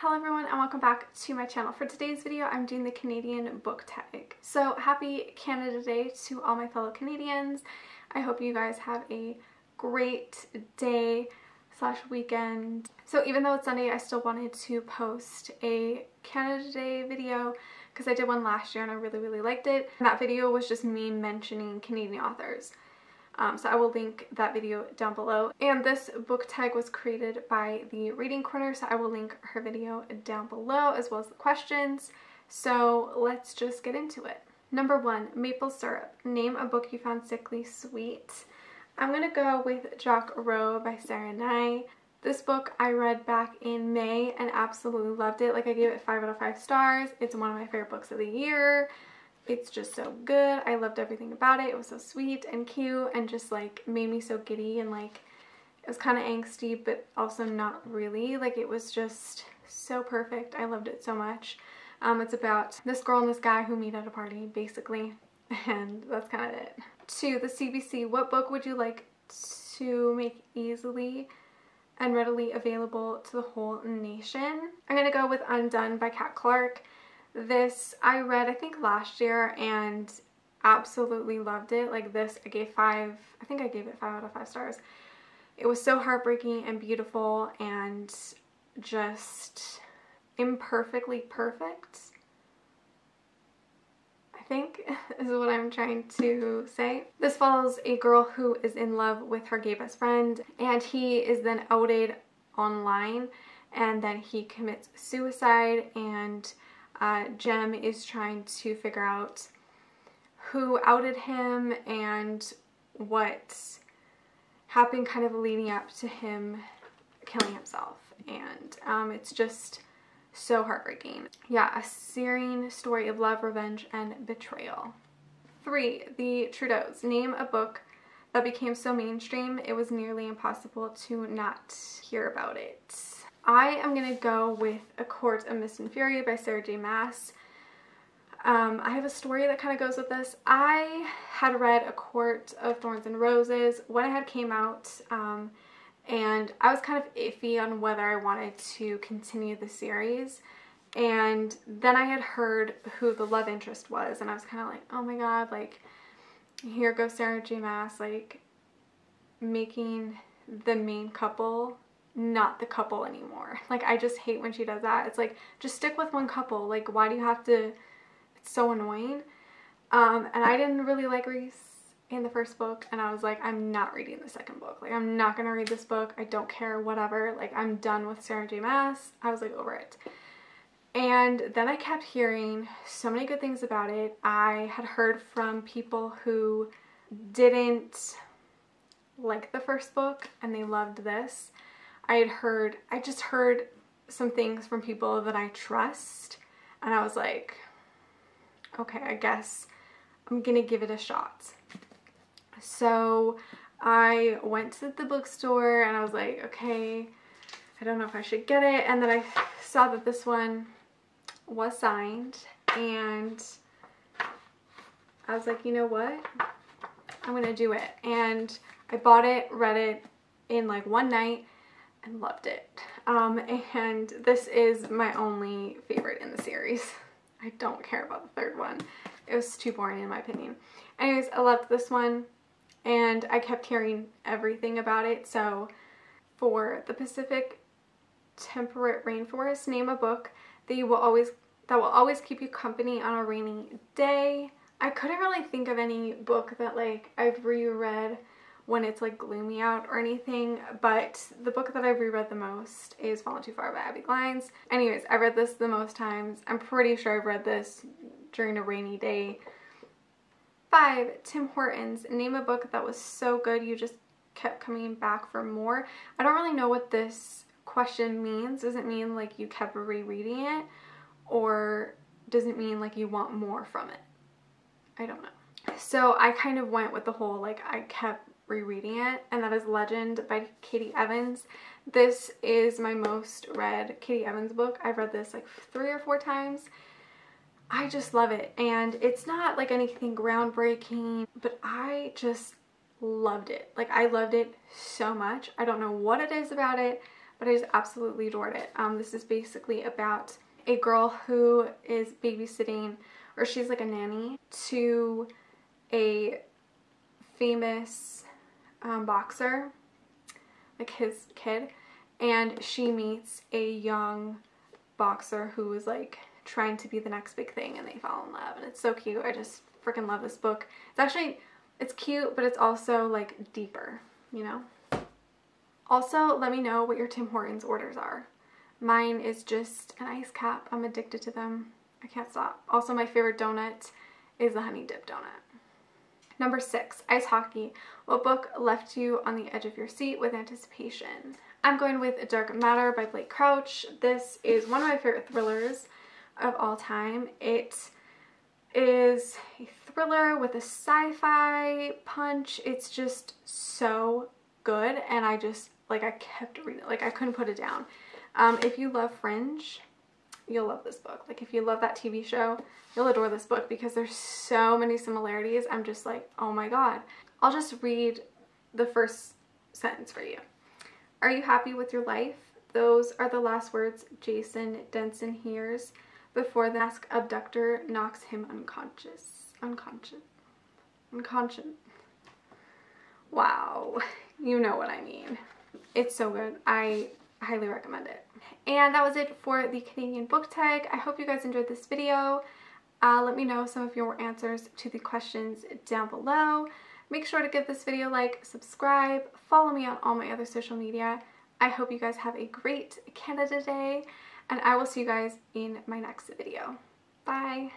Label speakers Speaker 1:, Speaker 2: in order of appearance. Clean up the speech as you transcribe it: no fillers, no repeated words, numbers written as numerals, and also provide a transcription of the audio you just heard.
Speaker 1: Hello everyone and welcome back to my channel. For today's video, I'm doing the Canadian book tag. So happy Canada Day to all my fellow Canadians. I hope you guys have a great day / weekend. So even though it's Sunday, I still wanted to post a Canada Day video because I did one last year and I really liked it. And that video was just me mentioning Canadian authors. So I will link that video down below. And this book tag was created by the Reading Corner, so I will link her video down below as well as the questions. So let's just get into it. Number 1, maple syrup. Name a book you found sickly sweet. I'm gonna go with Jack Rowe by Sarah Nye. This book I read back in May and absolutely loved it. Like, I gave it 5 out of 5 stars. It's one of my favorite books of the year. It's just so good. I loved everything about it. It was so sweet and cute and just like made me so giddy, and like it was kind of angsty but also not really. Like, it was just so perfect. I loved it so much. It's about this girl and this guy who meet at a party basically, and that's kind of it. 2, the CBC. What book would you like to make easily and readily available to the whole nation? I'm gonna go with Undone by Kat Clark. This I read I think last year and absolutely loved it. Like, this I gave 5, I think I gave it 5 out of 5 stars. It was so heartbreaking and beautiful and just imperfectly perfect, I think is what I'm trying to say. This follows a girl who is in love with her gay best friend, and he is then outed online, and then he commits suicide, and Jem is trying to figure out who outed him and what happened kind of leading up to him killing himself. And it's just so heartbreaking. Yeah, a searing story of love, revenge, and betrayal. 3, the Trudeaus. Name a book that became so mainstream it was nearly impossible to not hear about it. I am going to go with A Court of Mist and Fury by Sarah J. Maas. I have a story that kind of goes with this. I had read A Court of Thorns and Roses when it had came out, and I was kind of iffy on whether I wanted to continue the series. And then I had heard who the love interest was, and I was kind of like, oh my god, like, here goes Sarah J. Maas, like, making the main couple not the couple anymore. Like, I just hate when she does that. It's like, just stick with one couple. Like, why do you have to? It's so annoying. And I didn't really like Reese in the first book, and I was like, I'm not reading the second book. Like, I'm not gonna read this book. I don't care, whatever. Like, I'm done with Sarah J. Maas. I was like over it. And then I kept hearing so many good things about it. I had heard from people who didn't like the first book and they loved this. I just heard some things from people that I trust, and I was like, okay, I guess I'm gonna give it a shot. So I went to the bookstore and I was like, okay, I don't know if I should get it. And then I saw that this one was signed, and I was like, you know what? I'm gonna do it. And I bought it, read it in like one night, and loved it. And this is my only favorite in the series. I don't care about the third one. It was too boring in my opinion. Anyways, I loved this one, and I kept hearing everything about it. So for the Pacific Temperate Rainforest, name a book that will always keep you company on a rainy day. I couldn't really think of any book that like I've reread when it's like gloomy out or anything, but the book that I've reread the most is Fallen Too Far by Abby Glines. Anyways, I read this the most times. I'm pretty sure I've read this during a rainy day. 5, Tim Hortons. Name a book that was so good you just kept coming back for more. I don't really know what this question means. Does it mean like you kept rereading it, or does it mean like you want more from it? I don't know. So I kind of went with the whole like I kept rereading it, and that is Legend by Katie Evans. This is my most read Katie Evans book. I've read this like 3 or 4 times. I just love it, and it's not like anything groundbreaking, but I just loved it. Like, I loved it so much. I don't know what it is about it, but I just absolutely adored it. This is basically about a girl who is babysitting, or she's like a nanny to a famous boxer, like his kid, and she meets a young boxer who is like trying to be the next big thing, and they fall in love, and it's so cute. I just freaking love this book. It's cute, but it's also like deeper, you know? Also, let me know what your Tim Hortons orders are. Mine is just an ice cap. I'm addicted to them. I can't stop. Also, my favorite donut is the honey dip donut. Number 6, ice hockey. What book left you on the edge of your seat with anticipation? I'm going with Dark Matter by Blake Crouch. This is one of my favorite thrillers of all time. It is a thriller with a sci-fi punch. It's just so good, and I kept reading it. Like, I couldn't put it down. If you love Fringe, you'll love this book. Like, if you love that TV show, you'll adore this book because there's so many similarities. I'm just like, oh my god. I'll just read the first sentence for you. Are you happy with your life? Those are the last words Jason Denson hears before the masked abductor knocks him unconscious. Wow. You know what I mean. It's so good. I highly recommend it. And that was it for the Canadian book tag. I hope you guys enjoyed this video. Let me know some of your answers to the questions down below. Make sure to give this video a like, subscribe, follow me on all my other social media. I hope you guys have a great Canada Day, and I will see you guys in my next video. Bye!